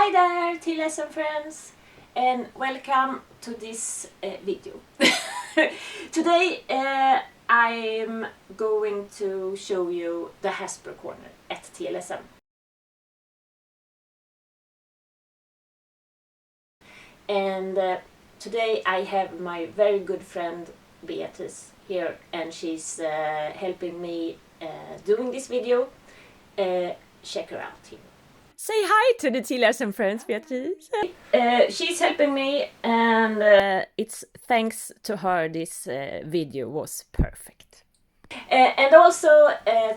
Hi there TLSM friends, and welcome to this video. Today I'm going to show you the Hasbro corner at TLSM. And today I have my very good friend Beatrice here, and she's helping me doing this video. Check her out here. Say hi to the TLSM friends, Beatrice. She's helping me, and it's thanks to her this video was perfect. And also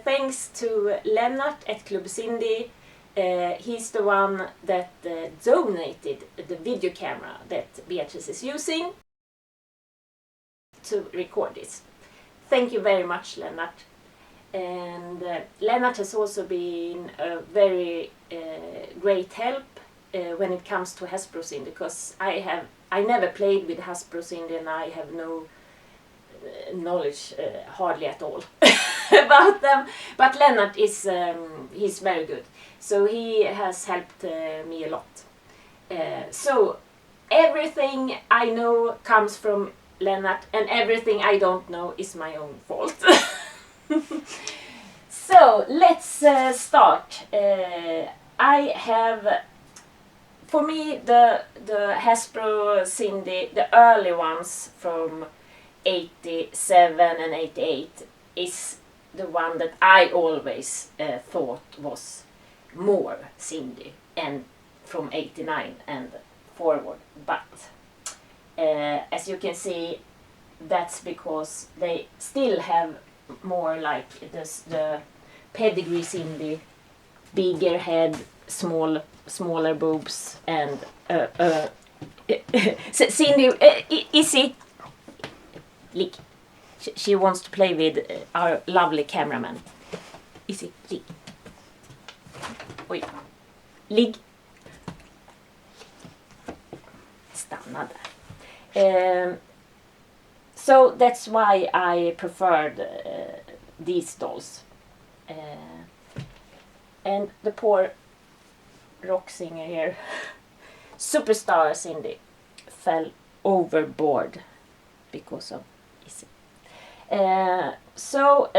thanks to Lennart at Club Sindy. He's the one that donated the video camera that Beatrice is using to record this. Thank you very much, Lennart. And Lennart has also been a very great help when it comes to Hasbro Sindy, because I never played with Hasbro Sindy and I have no knowledge hardly at all about them. But Lennart is he's very good, so he has helped me a lot. So everything I know comes from Lennart, and everything I don't know is my own fault. So let's start. I have, for me, the Hasbro Sindy, the early ones from 87 and 88 is the one that I always thought was more Sindy, and from 89 and forward. But as you can see, that's because they still have more like the pedigree Sindy, bigger head, smaller boobs, and Sindy, Izzy, lick. She wants to play with our lovely cameraman. Izzy, lick. Oj, ligg. Stanna där. So that's why I preferred these dolls. And the poor rock singer here, superstar Sindy, fell overboard because of Izzy. So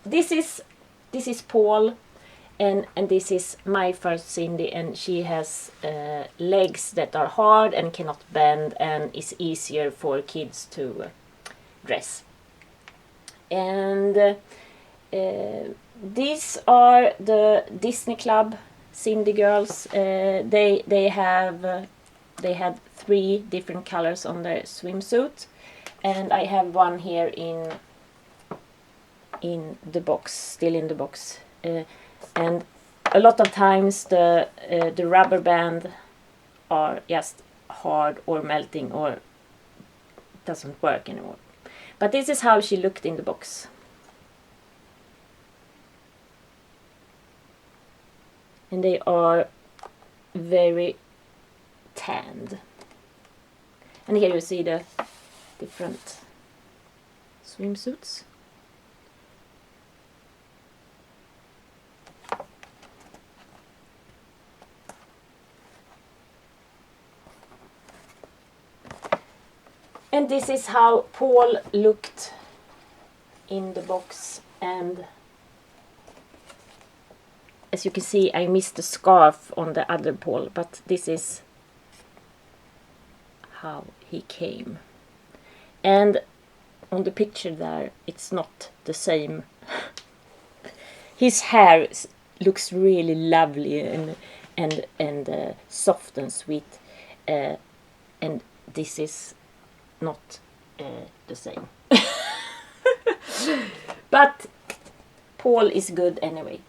this is Paul, and this is my first Sindy, and she has legs that are hard and cannot bend, and is easier for kids to dress. And these are the Disney Club Sindy girls. They had 3 different colors on their swimsuit, and I have one here in the box, still in the box. And a lot of times the rubber band are just hard or melting or doesn't work anymore. But this is how she looked in the box. And they are very tanned. And here you see the different swimsuits. And this is how Paul looked in the box, and as you can see, I missed the scarf on the other Paul, but this is how he came. And on the picture there, it's not the same. His hair looks really lovely and soft and sweet, and this is not the same. But Paul is good anyway.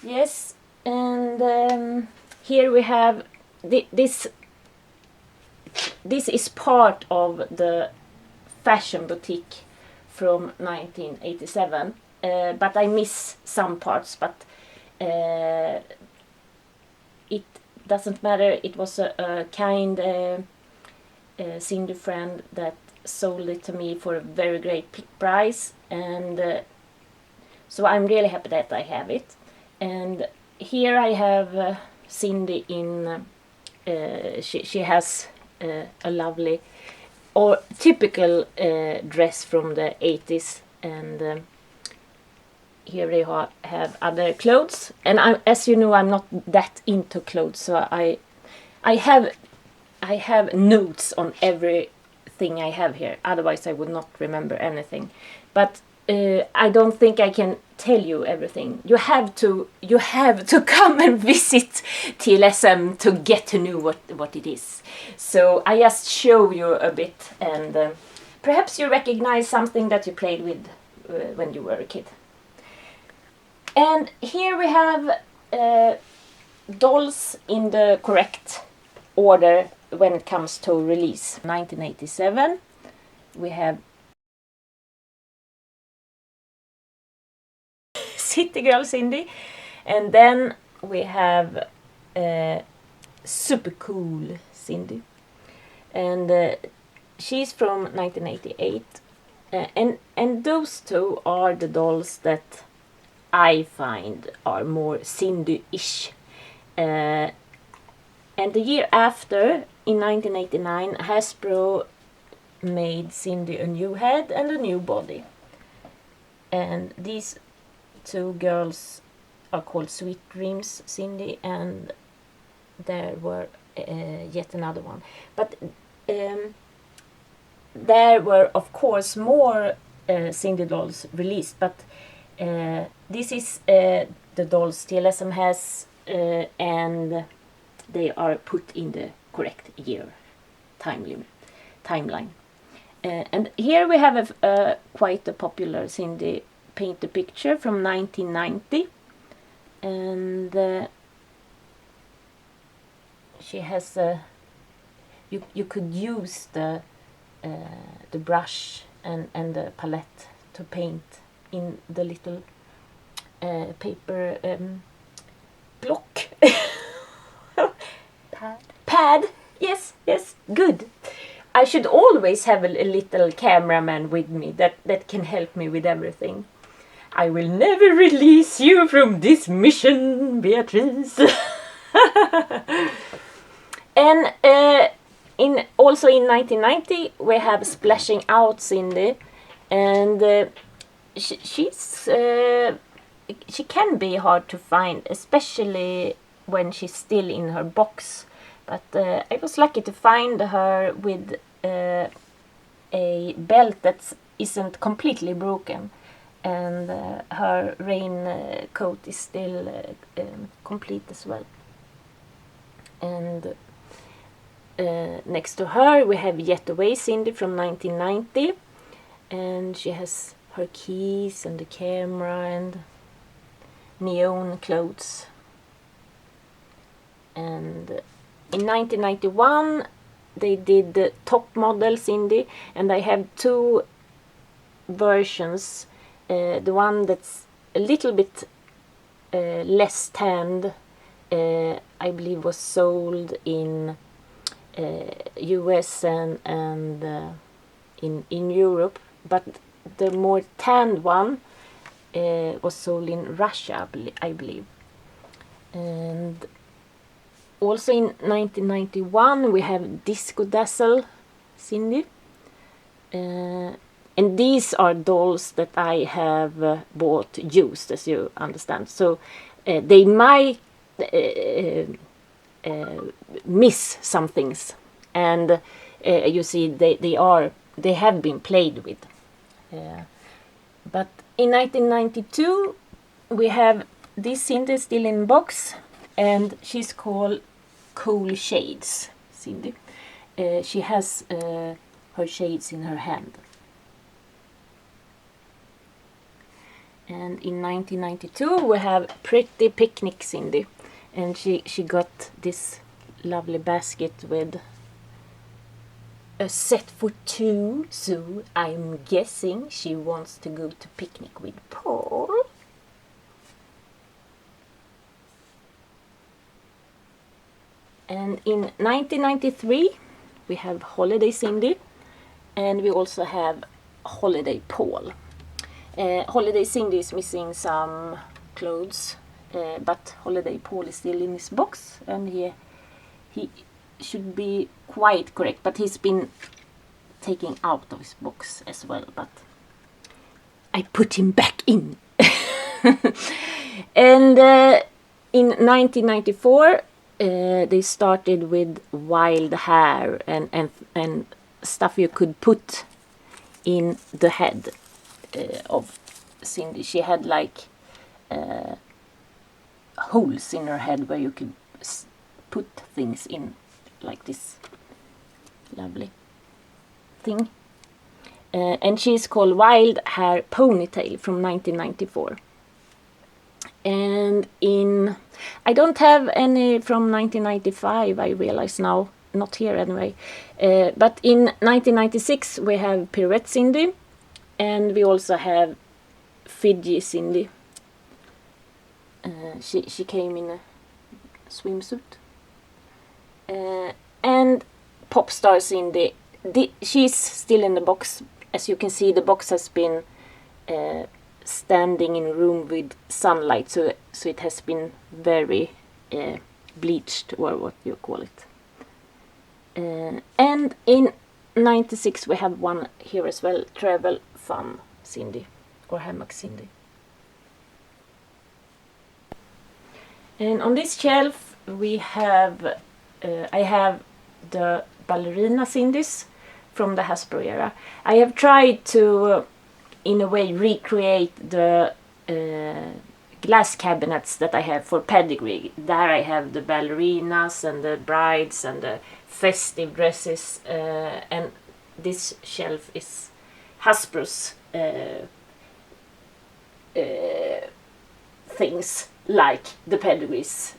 Yes, and here we have this is part of the fashion boutique from 1987, but I miss some parts, but it doesn't matter. It was a kind Sindy friend that sold it to me for a very great price, and So I'm really happy that I have it. And here I have Sindy in, she has a lovely or typical dress from the 80s, and here they have other clothes. And as you know, I'm not that into clothes, so I have notes on everything I have here. Otherwise, I would not remember anything. But I don't think I can tell you everything. You have to come and visit TLSM to get to know what it is. So I just show you a bit, and perhaps you recognize something that you played with when you were a kid. And here we have dolls in the correct order when it comes to release. 1987, we have City Girl Sindy, and then we have Super Cool Sindy, and she's from 1988, and those two are the dolls that I find are more Sindy-ish. And the year after, in 1989, Hasbro made Sindy a new head and a new body. And these two girls are called Sweet Dreams Sindy, and there were yet another one. But there were, of course, more Sindy dolls released, but this is the dolls TLSM has, and they are put in the correct year timeline. And here we have quite a popular Sindy paint-a-picture from 1990, and she has you could use the brush and the palette to paint in the little paper block. Pad. Yes, good. I should always have a little cameraman with me that can help me with everything. I will never release you from this mission, Beatrice. And also in 1990 we have Splashing Out Sindy, and she can be hard to find, especially when she's still in her box. But I was lucky to find her with a belt that isn't completely broken, and her raincoat is still complete as well. And next to her we have Yet Away Sindy from 1990, and she has her keys and the camera and neon clothes. And in 1991 they did the top model Sindy, and I have two versions. The one that's a little bit less tanned, I believe was sold in US and in Europe, but the more tanned one was sold in Russia, I believe. And also in 1991 we have Disco Dazzle Sindy, and these are dolls that I have bought used, as you understand. So they might miss some things, and you see they have been played with. But in 1992 we have this Sindy still in box, and she's called Cool Shades Sindy. She has her shades in her hand. And in 1992 we have Pretty Picnic Sindy, and she got this lovely basket with a set for two, so I'm guessing she wants to go to picnic with Paul. And in 1993 we have Holiday Sindy, and we also have Holiday Paul. Holiday Sindy is missing some clothes, but Holiday Paul is still in his box, and he should be quite correct, but he's been taken out of his box as well, but I put him back in. And in 1994 they started with wild hair and stuff you could put in the head of Sindy. She had like holes in her head where you could put things in, like this lovely thing. And she's called Wild Hair Ponytail from 1994. And I don't have any from 1995, I realize now, not here anyway. But in 1996 we have Pirouette Sindy, and we also have Fidgy Sindy. She came in a swimsuit. And Popstar Sindy, she's still in the box. As you can see, the box has been standing in a room with sunlight, so it has been very bleached, or what you call it. And in 96 we have one here as well, Travel Fun Sindy, or Hammock Sindy. And on this shelf we have I have the ballerina Sindys from the Hasbro era. I have tried to in a way recreate the glass cabinets that I have for pedigree. There I have the ballerinas and the brides and the festive dresses, and this shelf is Hasbro's things, like the pedigrees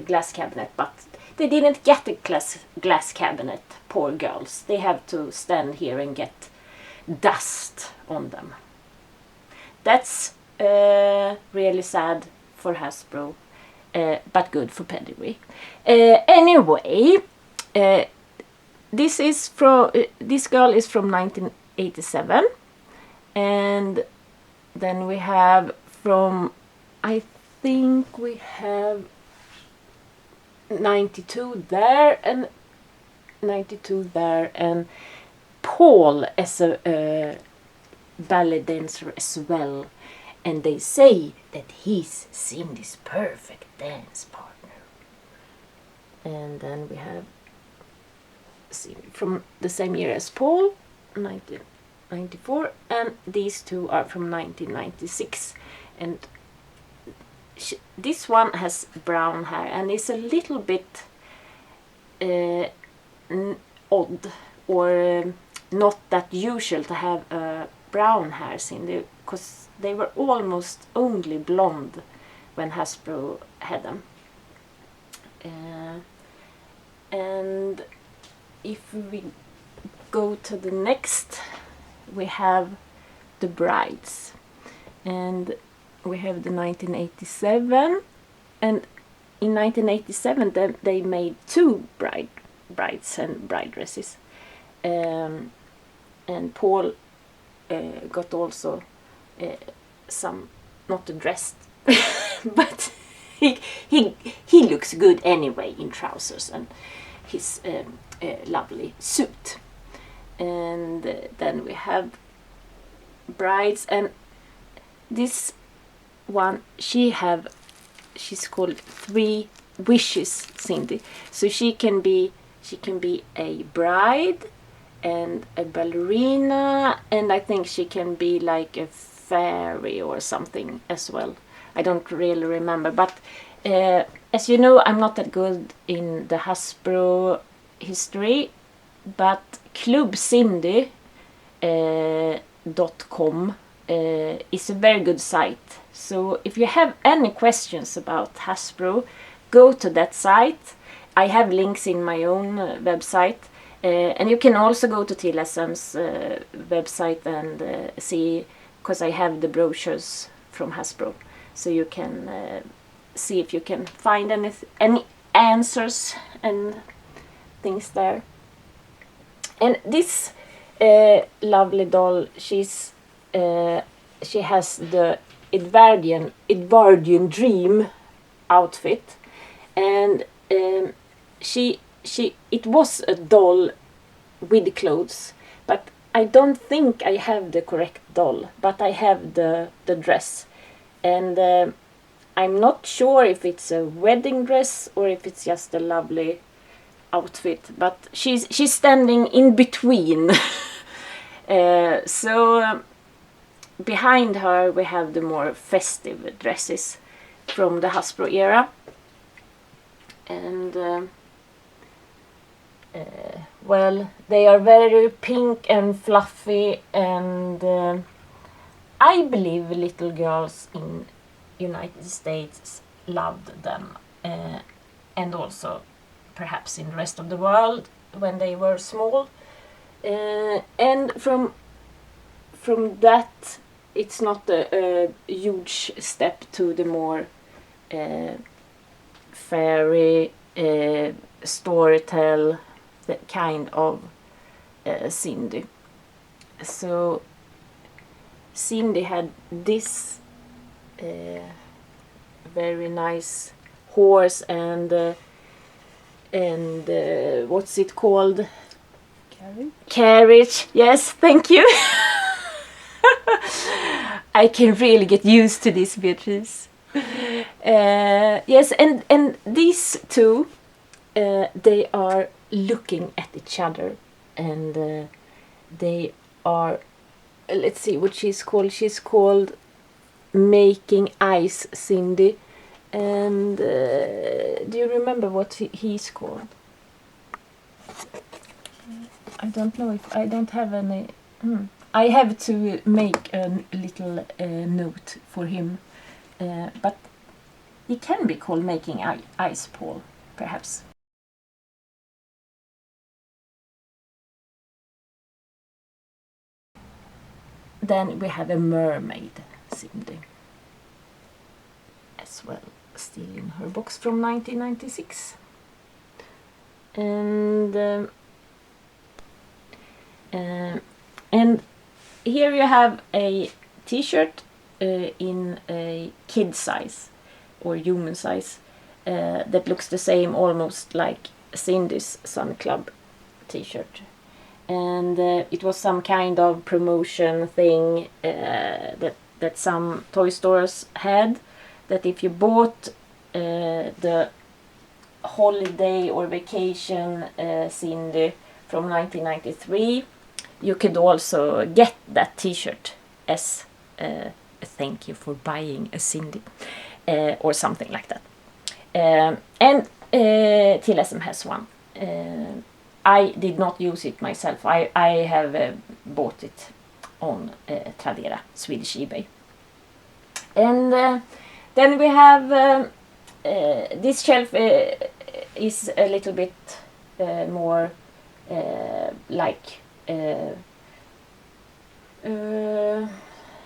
glass cabinet, but they didn't get a glass cabinet, poor girls. They have to stand here and get dust on them. That's really sad for Hasbro, but good for pedigree. Anyway, this girl is from 1987, and then we have from, I think we have 92 there and 92 there, and Paul as a ballet dancer as well, and they say that he's Sindy's perfect dance partner. And then we have from the same year as Paul, 1994, and these two are from 1996, and this one has brown hair and is a little bit odd, or not that usual to have brown hairs in there, because they were almost only blonde when Hasbro had them. And if we go to the next, we have the brides, and we have the 1987, and in 1987 they made two brides and bride dresses, and Paul got also some, not a dress, but he looks good anyway in trousers and his lovely suit. And then we have brides, and this one she's called 3 Wishes Sindy. So she can be a bride and a ballerina, and I think she can be like a fairy or something as well. I don't really remember, but as you know, I'm not that good in the Hasbro history, but clubsindy.com is a very good site. So if you have any questions about Hasbro, go to that site. I have links in my own website, and you can also go to TLSM's website and see, because I have the brochures from Hasbro, so you can see if you can find any answers and things there. And this lovely doll, she's she has the Edvardian dream outfit, and it was a doll with clothes, but I don't think I have the correct doll, but I have the dress, and I'm not sure if it's a wedding dress or if it's just a lovely outfit, but she's standing in between. So behind her we have the more festive dresses from the Hasbro era, and well, they are very pink and fluffy, and I believe little girls in United States loved them, and also perhaps in the rest of the world when they were small. And from that, it's not a huge step to the more fairy storytell kind of Sindy. So Sindy had this very nice horse and what's it called? Carriage. Yes, thank you. I can really get used to this, Beatrice. Yes, and these two, they are looking at each other, and they are, let's see what she's called. She's called Making Ice Sindy. And do you remember what he's called? I don't know if I don't have any. I have to make a little note for him, but he can be called Making Ice Paul, perhaps. Then we have a mermaid Sindy as well, still in her box from 1996. And here you have a t-shirt in a kid size or human size that looks the same almost like Sindy's Sun Club t-shirt. And it was some kind of promotion thing that some toy stores had, that if you bought the holiday or vacation Sindy from 1993, you could also get that t-shirt as a thank you for buying a Sindy or something like that. And TLSM has one. I did not use it myself. I have bought it on Tradera, Swedish eBay. And then we have this shelf is a little bit more like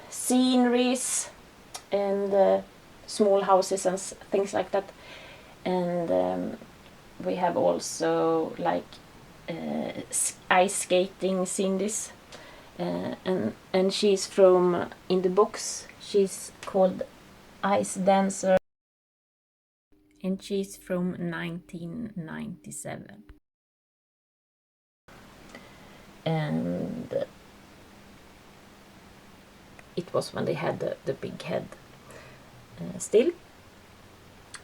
sceneries and small houses and things like that. And we have also like ice skating Sindys, and she's from, in the box, she's called Ice Dancer, and she's from 1997. And it was when they had the big head still.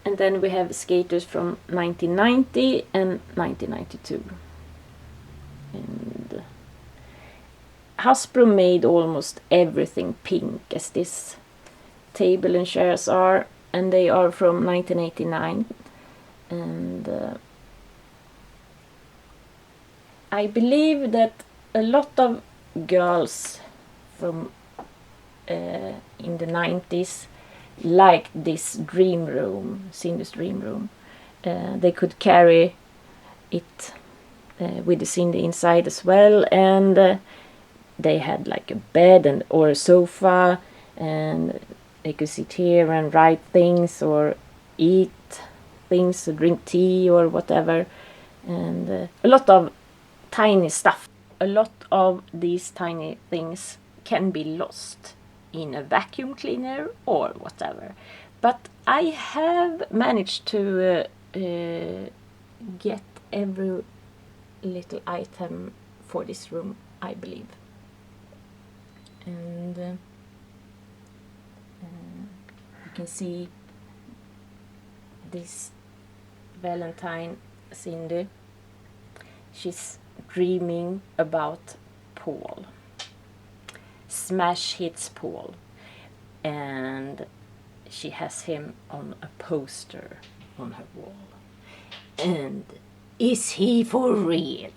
And then we have skaters from 1990 and 1992. And Hasbro made almost everything pink, as this table and chairs are, and they are from 1989. And I believe that a lot of girls from in the 90s liked this dream room, Sindy's dream room. They could carry it with the Sindy inside as well, and they had like a bed or a sofa, and they could sit here and write things or eat things, or drink tea or whatever, and a lot of tiny stuff. A lot of these tiny things can be lost in a vacuum cleaner or whatever. But I have managed to get every little item for this room, I believe. And you can see this Valentine Sindy. She's dreaming about Paul. Smash hits Paul. And she has him on a poster on her wall. And is he for real?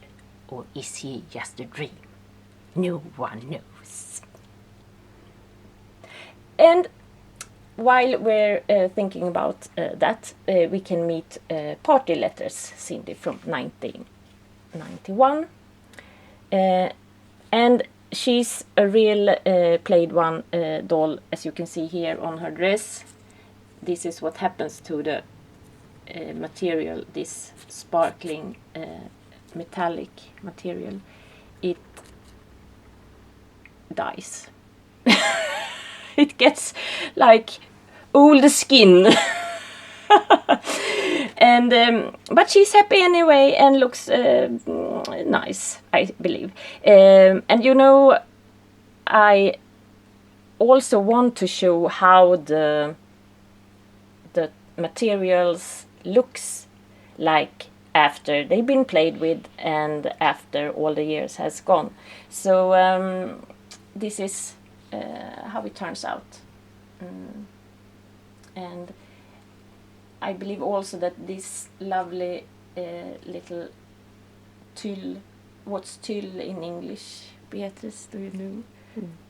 Or is he just a dream? No one knows. And while we're thinking about that, we can meet Party Letters Sindy from 1991. And she's a real played one doll, as you can see here on her dress. This is what happens to the material, this sparkling metallic material. It dies. It gets like old skin. And but she's happy anyway and looks nice, I believe. And you know, I also want to show how the materials looks like after they've been played with and after all the years has gone. So this is how it turns out. And I believe also that this lovely little tulle, what's tulle in English, Beatrice, do you know?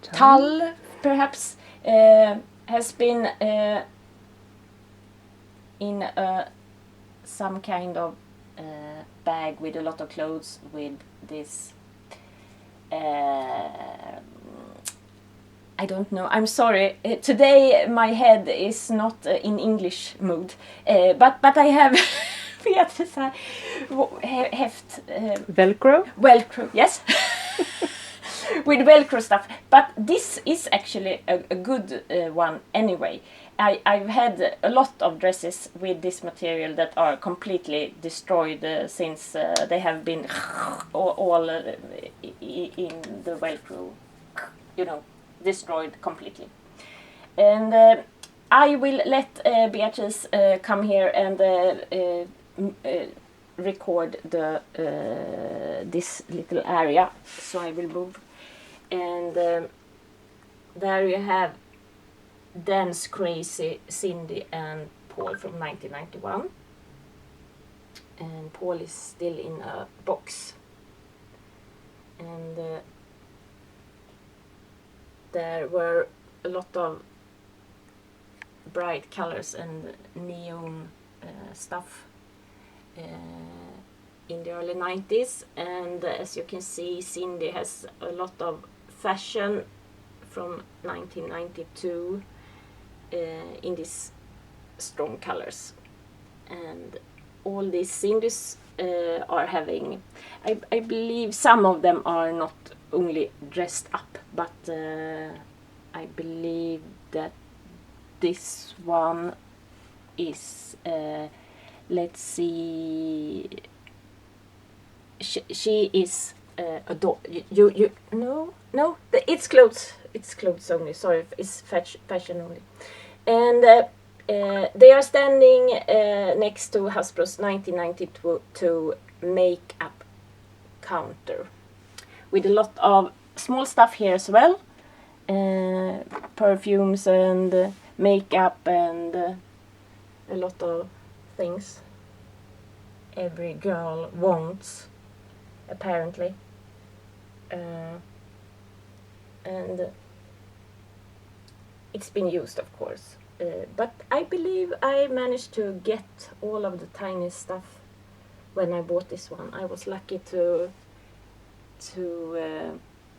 Tulle, perhaps, has been in some kind of bag with a lot of clothes with this I don't know. I'm sorry. Today my head is not in English mood. But I have Beatrice heft. Velcro? Velcro, yes. With Velcro stuff. But this is actually a good one anyway. I've had a lot of dresses with this material that are completely destroyed since they have been all in the Velcro, you know, destroyed completely. And I will let Beatrice come here and record the this little area. So I will move. And there you have Dance Crazy Sindy and Paul from 1991. And Paul is still in a box. And there were a lot of bright colors and neon stuff in the early 90s. And as you can see, Sindy has a lot of fashion from 1992 in these strong colors. And all these Sindys are having, I believe some of them are not only dressed up, but I believe that this one is, let's see, she is a doll. No, it's clothes only. Sorry, it's fashion only. And they are standing next to Hasbro's 1992 makeup counter with a lot of small stuff here as well, perfumes and makeup and a lot of things every girl wants, apparently. And it's been used, of course, but I believe I managed to get all of the tiny stuff when I bought this one. I was lucky to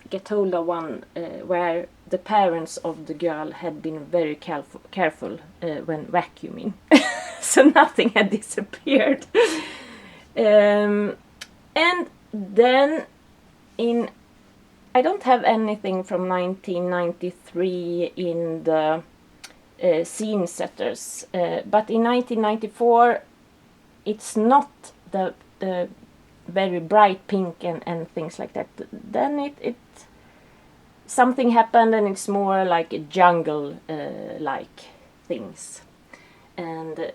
get hold of one where the parents of the girl had been very careful when vacuuming, so nothing had disappeared. And then in I don't have anything from 1993 in the scene setters, but in 1994 it's not the very bright pink and things like that. Then it something happened and it's more like a jungle like things. And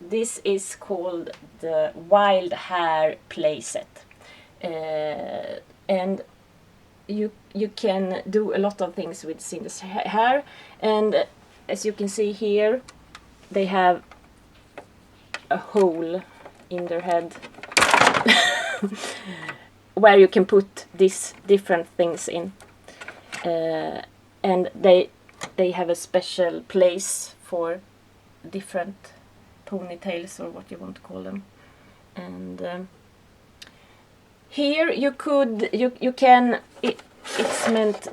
this is called the Wild Hair playset. And you can do a lot of things with Sindy's hair, and as you can see here, they have a hole in their head where you can put these different things in, and they have a special place for different ponytails, or what you want to call them. And here you can it's meant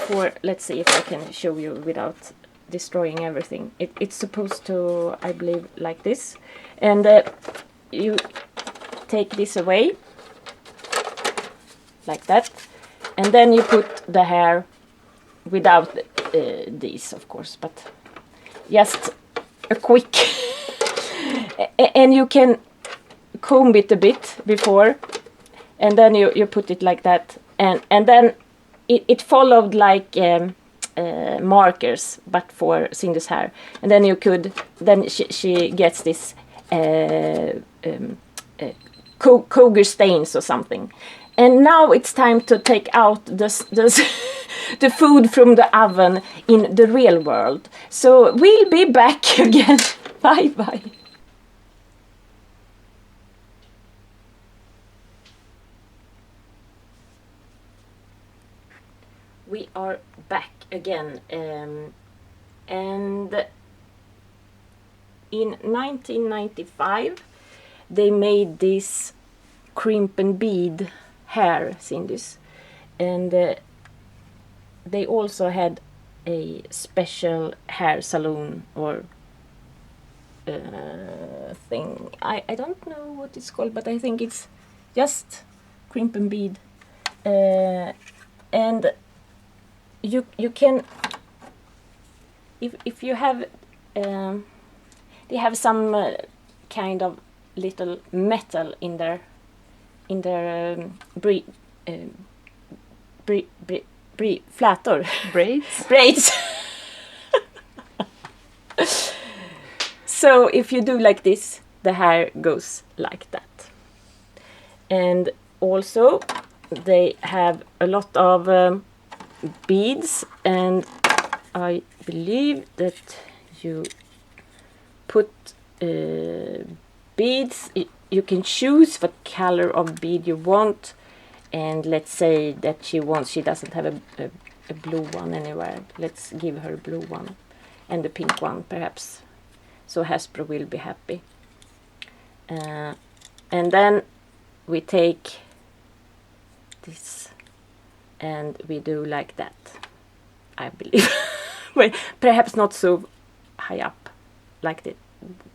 for, let's see if I can show you without destroying everything. It's supposed to, I believe, like this, and you take this away like that, and then you put the hair without these, of course, but just a quick and you can comb it a bit before, and then you put it like that, and then it followed like markers, but for Sindy's hair, and then you could, then she gets this cougar stains or something. And now it's time to take out the food from the oven in the real world. So we'll be back again. Bye bye. We are back again, and in 1995 they made this crimp and bead hair Sindy's, and they also had a special hair salon or thing. I don't know what it's called, but I think it's just crimp and bead, and you can, if you have they have some kind of little metal in their flätor. Braids. So if you do like this, the hair goes like that. And also they have a lot of beads, and I believe that you put beads. You can choose what color of bead you want, and let's say that she doesn't have a blue one anywhere. Let's give her a blue one and a pink one perhaps, so Hasbro will be happy. And then we take this and we do like that, I believe. Well, perhaps not so high up like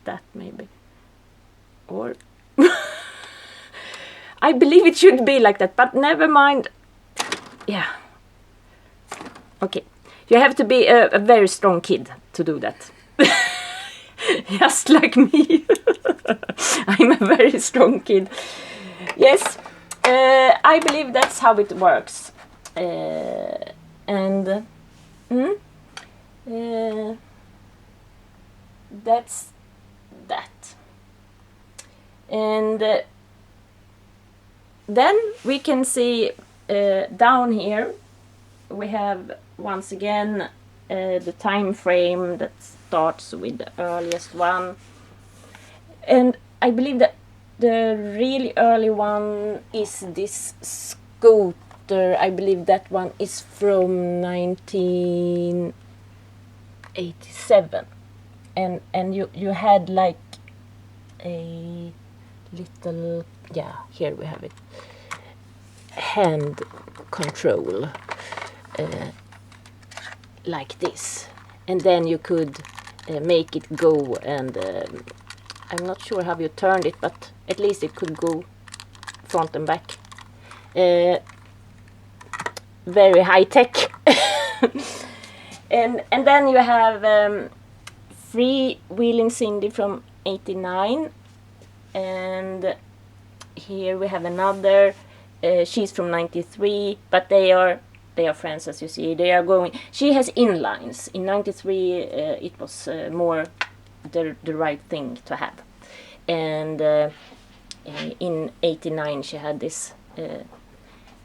that maybe, or I believe it should be like that, but never mind. Yeah, okay, you have to be a very strong kid to do that. Just like me. I'm a very strong kid. Yes, I believe that's how it works. And that's that. And then we can see down here we have once again the time frame that starts with the earliest one, and I believe that the really early one is this scooter. I believe that one is from 1987, and you had like a little, yeah, here we have it, hand control like this, and then you could make it go, and I'm not sure how you turned it, but at least it could go front and back. very high tech. and then you have Free Wheeling Sindy from 89, and here we have another. She's from 93, but they are friends, as you see. They are going. She has inlines. In 93, it was more the right thing to have, and in 89 she had this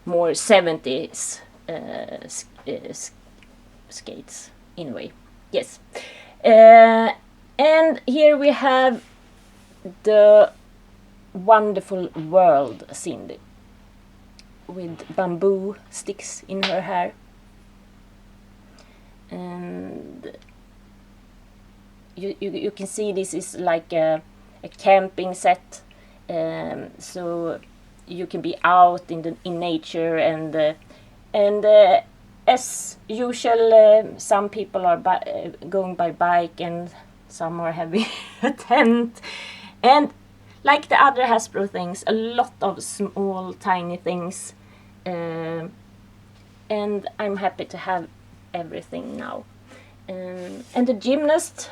more 70s skates in a way. Yes, and here we have the wonderful world Sindy with bamboo sticks in her hair, and you can see this is like a camping set, so you can be out in nature, and as usual some people are going by bike and some are having a tent, and like the other Hasbro things, a lot of small tiny things, and I'm happy to have everything now. And the gymnast,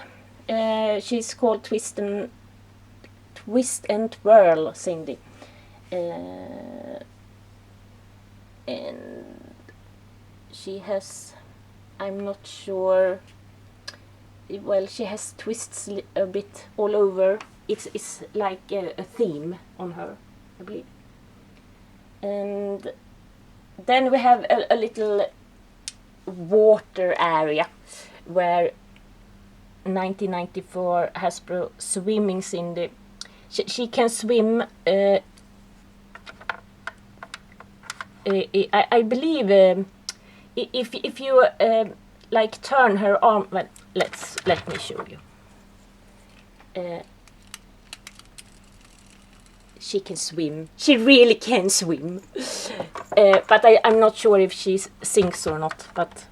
she's called Twist and Twirl Sindy, and she has, I'm not sure, well, she has twists a bit all over. It's like a theme on her, I believe. And then we have a little water area where 1994 Hasbro Swimming Sindy. She can swim. I believe if you like turn her arm. Well, let me show you. She can swim. She really can swim. But I'm not sure if she sinks or not. But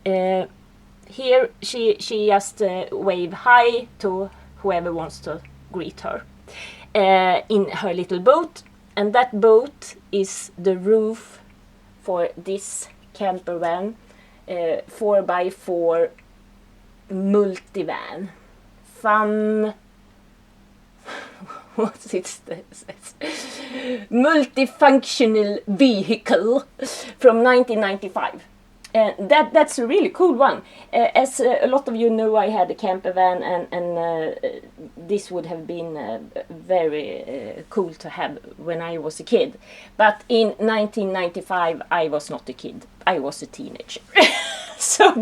here she just wave hi to whoever wants to greet her in her little boat. And that boat is the roof for this camper van, 4x4 multivan. Fun. What's it? Multifunctional vehicle from 1995. That's a really cool one. As a lot of you know, I had a camper van, and this would have been very cool to have when I was a kid. But in 1995, I was not a kid. I was a teenager. So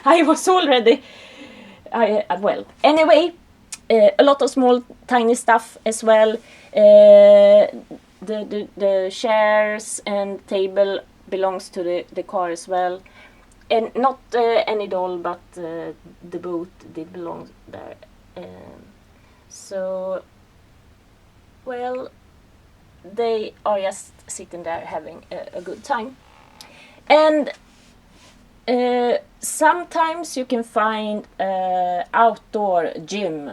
I was already... well, anyway... a lot of small tiny stuff as well. The chairs and table belongs to the car as well, and not any doll, but the boat did belong there. So, well, they are just sitting there having a good time. And sometimes you can find outdoor gym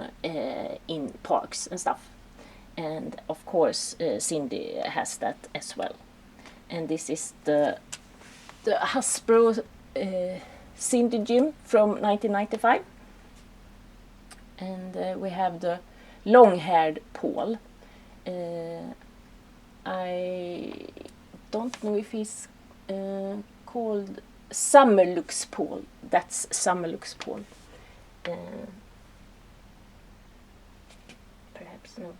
in parks and stuff, and of course Sindy has that as well. And this is the Hasbro Sindy gym from 1995, and we have the long-haired Paul. I don't know if he's called Summerlux Paul. That's Summerlux Paul. Perhaps no.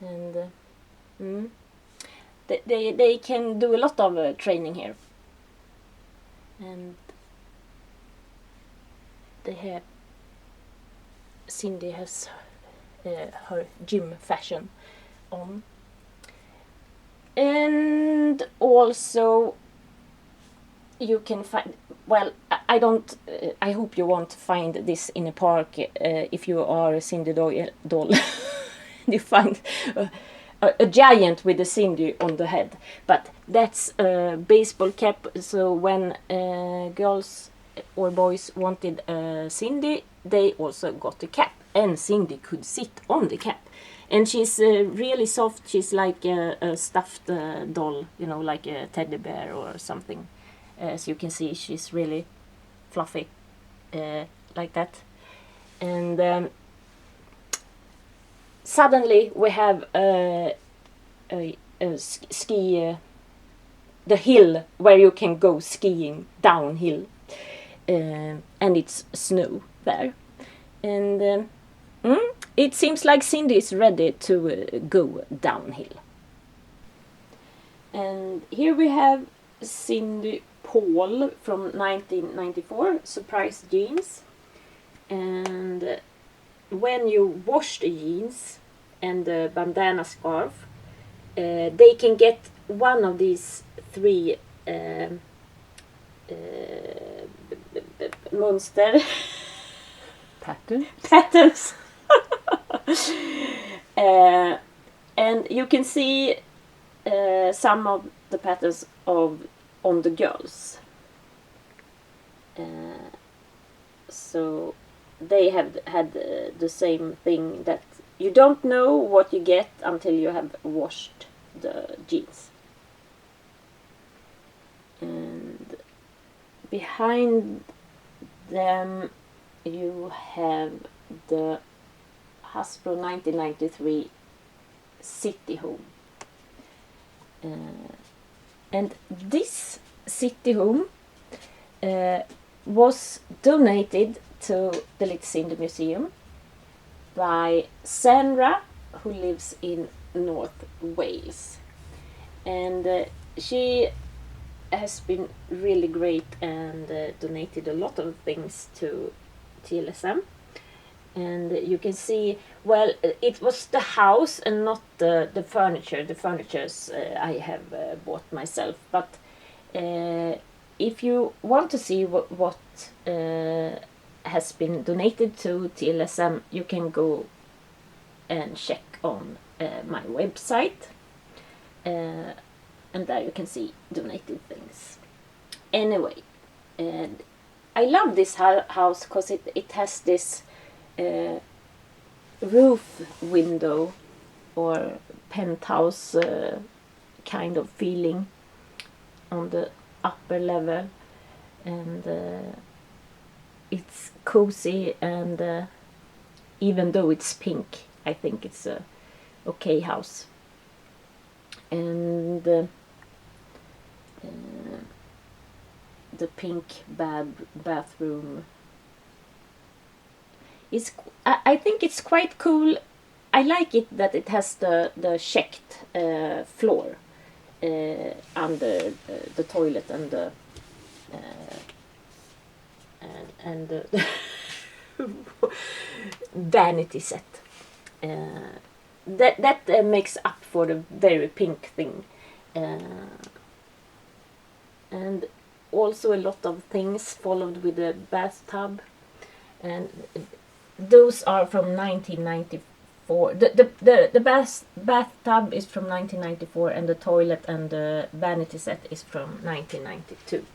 And they can do a lot of training here. And they have Sindy has her gym fashion on. And also you can find, well, I don't, I hope you won't find this in a park if you are a Sindy doll. You find a giant with a Sindy on the head, but that's a baseball cap. So when girls or boys wanted a Sindy, they also got a cap, and Sindy could sit on the cap. And she's really soft. She's like a stuffed doll, you know, like a teddy bear or something. As you can see, she's really fluffy, like that. And suddenly we have a ski, the hill where you can go skiing downhill, and it's snow there. And it seems like Sindy is ready to go downhill. And here we have Sindy Paul from 1994, surprise jeans. And when you wash the jeans and the bandana scarf, they can get one of these three monster patterns. And you can see some of the patterns on the girls. So they have had the same thing, that you don't know what you get until you have washed the jeans. And behind them you have the Hasbro 1993 City Home. And this City Home was donated to the Little Sindy Museum by Sandra, who lives in North Wales. And she has been really great and donated a lot of things to TLSM. And you can see, well, it was the house and not the furniture. The furnitures I have bought myself. But if you want to see what has been donated to TLSM, you can go and check on my website. And there you can see donated things. Anyway, and I love this house because it has this roof window or penthouse kind of feeling on the upper level, and it's cozy, and even though it's pink, I think it's a okay house. And the pink bathroom is, I think it's quite cool. I like it that it has the checked floor under the toilet and the vanity set. That makes up for the very pink thing. And also a lot of things followed with the bathtub, and those are from 1994. The bathtub is from 1994, and the toilet and the vanity set is from 1992.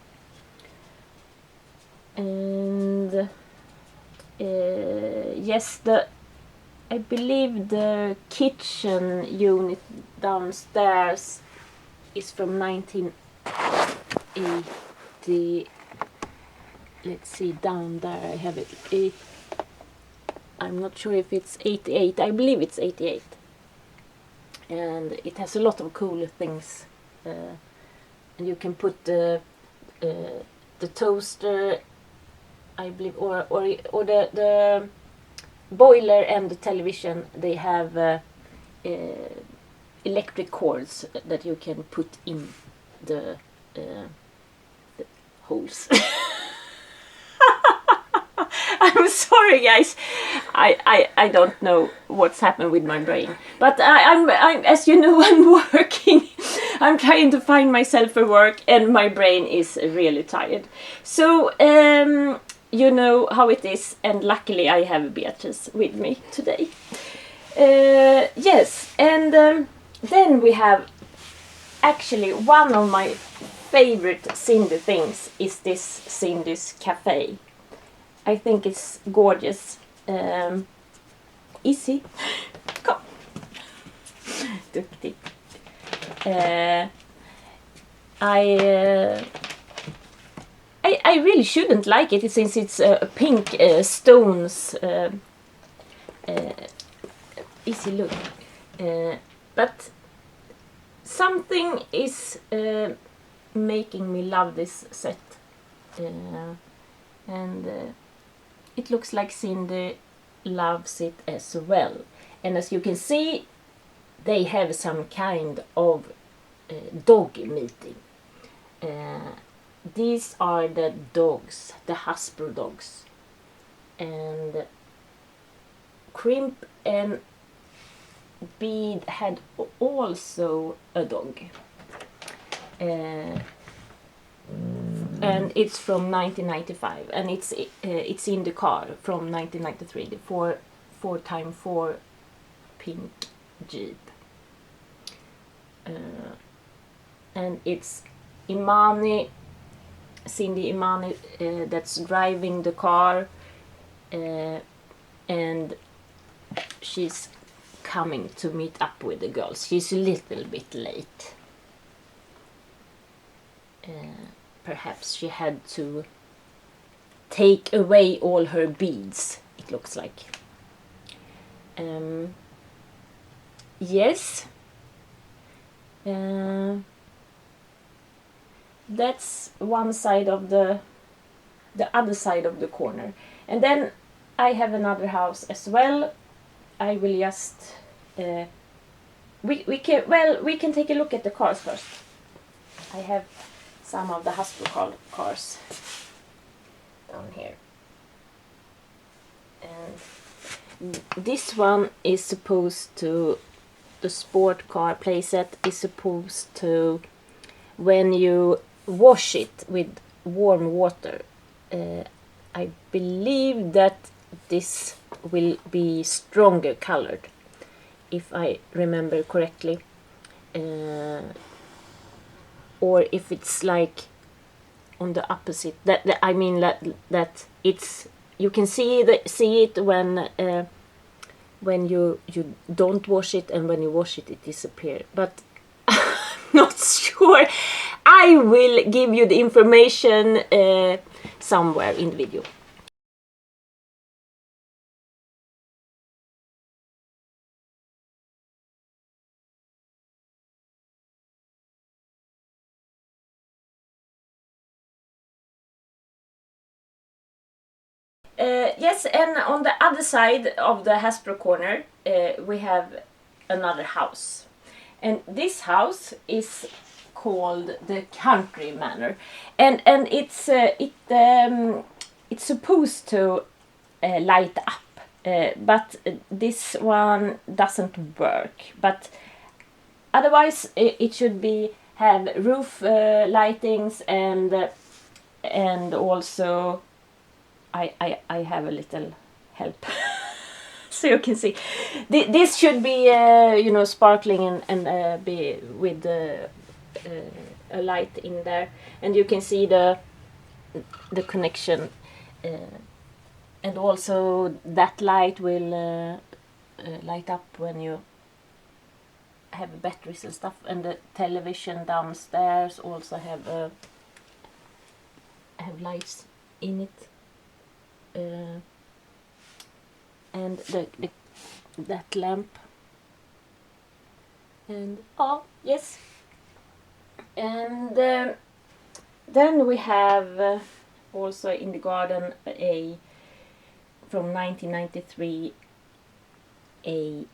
And yes, I believe the kitchen unit downstairs is from 1980. Let's see, down there I have it. I'm not sure if it's 88. I believe it's 88. And it has a lot of cool things. And you can put the toaster, I believe, or the boiler and the television. They have electric cords that you can put in the holes. I'm sorry, guys. I don't know what's happened with my brain, but I'm as you know, I'm working. I'm trying to find myself for work, and my brain is really tired. So you know how it is, and luckily I have Beatrice with me today. Yes, and then we have actually one of my favorite Sindy things is this Sindy's cafe. I think it's gorgeous. Easy. Come. duktig. I really shouldn't like it since it's pink stones. Easy look. But something is making me love this set. And it looks like Sindy loves it as well. And as you can see, they have some kind of dog meeting. These are the dogs, the Hasbro dogs. And Crimp and Bead had also a dog. And it's from 1995, and it's in the car from 1993, the 4x4 pink Jeep. And it's Sindy Imani that's driving the car, and she's coming to meet up with the girls. She's a little bit late. Perhaps she had to take away all her beads, it looks like. Yes. That's one side of the other side of the corner. And then I have another house as well. I will just we can take a look at the cars first. I have some of the Hasbro cars down here. And this one is supposed to, the sport car playset is supposed to, when you wash it with warm water, I believe that this will be stronger colored, if I remember correctly. Or if it's like on the opposite, that it's, you can see it when you don't wash it, and when you wash it, it disappears. But I'm not sure. I will give you the information somewhere in the video. Yes, and on the other side of the Hasbro corner, we have another house. And this house is called the Country Manor. And it's supposed to light up, but this one doesn't work. But otherwise, it should have roof lightings, and also I have a little help. So you can see this should be sparkling and be with a light in there, and you can see the connection, and also that light will light up when you have batteries and stuff, and the television downstairs also have lights in it. And that lamp, and yes, and then we have also in the garden from 1993 a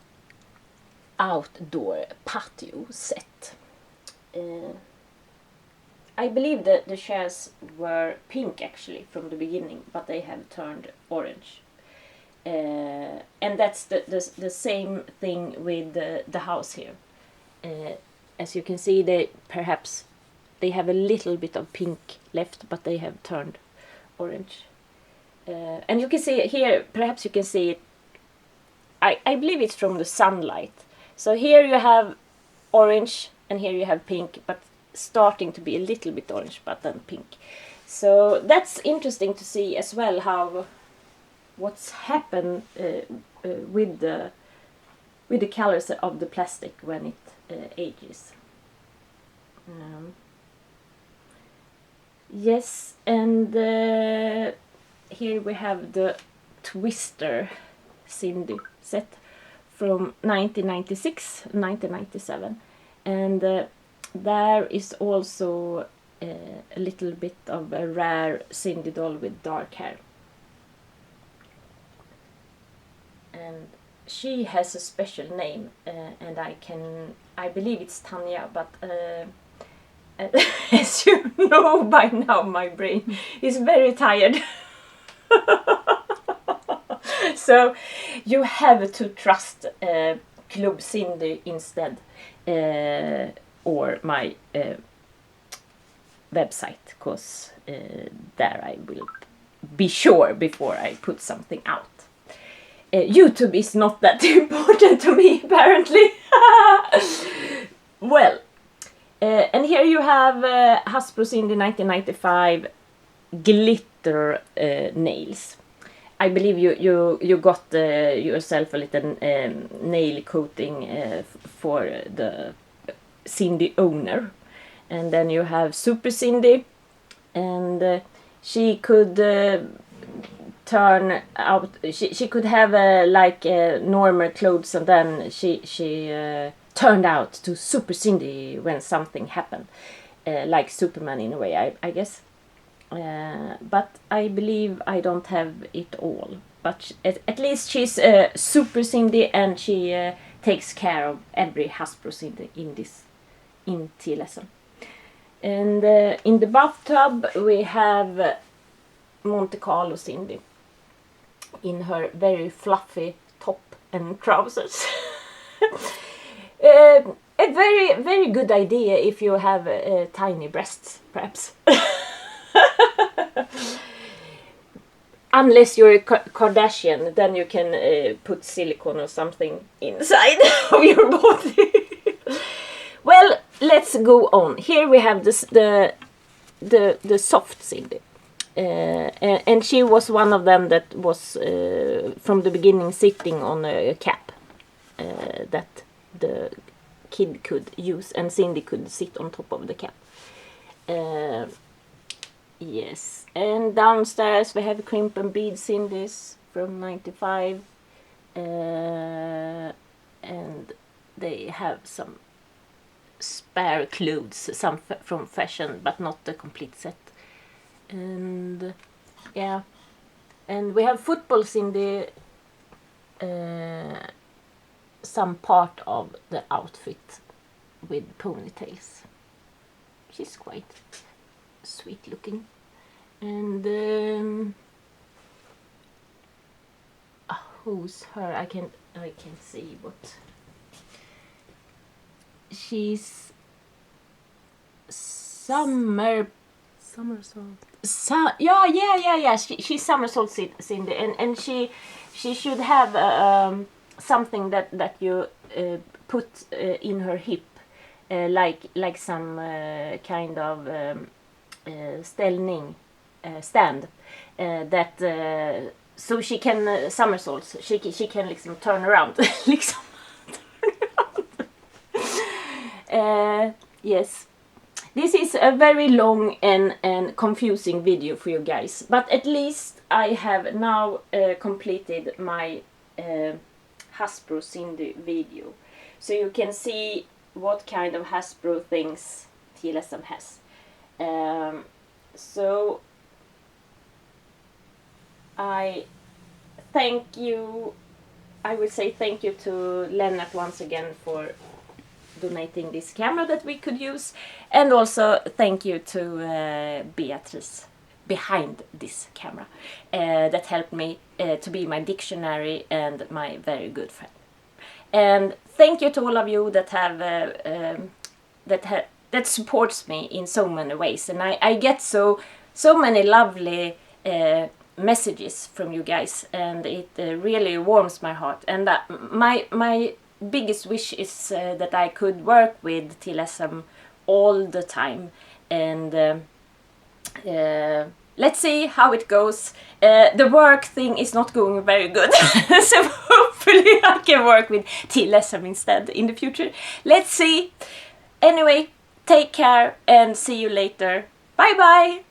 outdoor patio set. I believe that the chairs were pink actually from the beginning, but they have turned orange. And that's the same thing with the house here. As you can see, they have a little bit of pink left, but they have turned orange. And you can see here, perhaps you can see it, I believe it's from the sunlight. So here you have orange, and here you have pink, but starting to be a little bit orange, but then pink. So that's interesting to see as well, what's happened with the with the colors of the plastic when it ages. Yes, and here we have the Twister Sindy set from 1996, 1997, and there is also a little bit of a rare Sindy doll with dark hair. And she has a special name, and I believe it's Tanya, but as you know by now, my brain is very tired. So you have to trust Club Sindy instead, or my website, because there I will be sure before I put something out. YouTube is not that important to me, apparently. Well, and here you have Hasbro Sindy 1995 glitter nails. I believe you got yourself a little nail coating for the Sindy owner. And then you have Super Sindy, and she could turn out, she could have like normal clothes, and then she turned out to Super Sindy when something happened, like Superman in a way, I guess. But I believe I don't have it all. But at least she's Super Sindy, and she takes care of every Hasbro Sindy in TLSM. And in the bathtub we have Monte Carlo Sindy in her very fluffy top and trousers. A very, very good idea if you have tiny breasts, perhaps. Unless you're a Kardashian, then you can put silicone or something inside of your body. Well, let's go on. Here we have this, the soft Sindy. And she was one of them that was from the beginning sitting on a cap that the kid could use, and Sindy could sit on top of the cap. Yes, and downstairs we have Crimp and Bead Sindys from 95, and they have some spare clothes, some from fashion, but not the complete set. And yeah, and we have Football Sindy, some part of the outfit with ponytails. She's quite sweet looking. And who's her? I can see what she's. Somersault. Yeah. She's Somersault Sindy, and she should have something that you put in her hip, like some kind of stand that so she can somersaults. She can liksom turn around, liksom. Yes. This is a very long and confusing video for you guys, but at least I have now completed my Hasbro Sindy video, so you can see what kind of Hasbro things TLSM has. So I will say thank you to Lennart once again for donating this camera that we could use, and also thank you to Beatrice behind this camera that helped me to be my dictionary and my very good friend. And thank you to all of you that have that supports me in so many ways, and I get so many lovely messages from you guys, and it really warms my heart. And my biggest wish is that I could work with TLSM all the time, and let's see how it goes. The work thing is not going very good, so hopefully I can work with TLSM instead in the future. Let's see. Anyway, take care and see you later. Bye bye!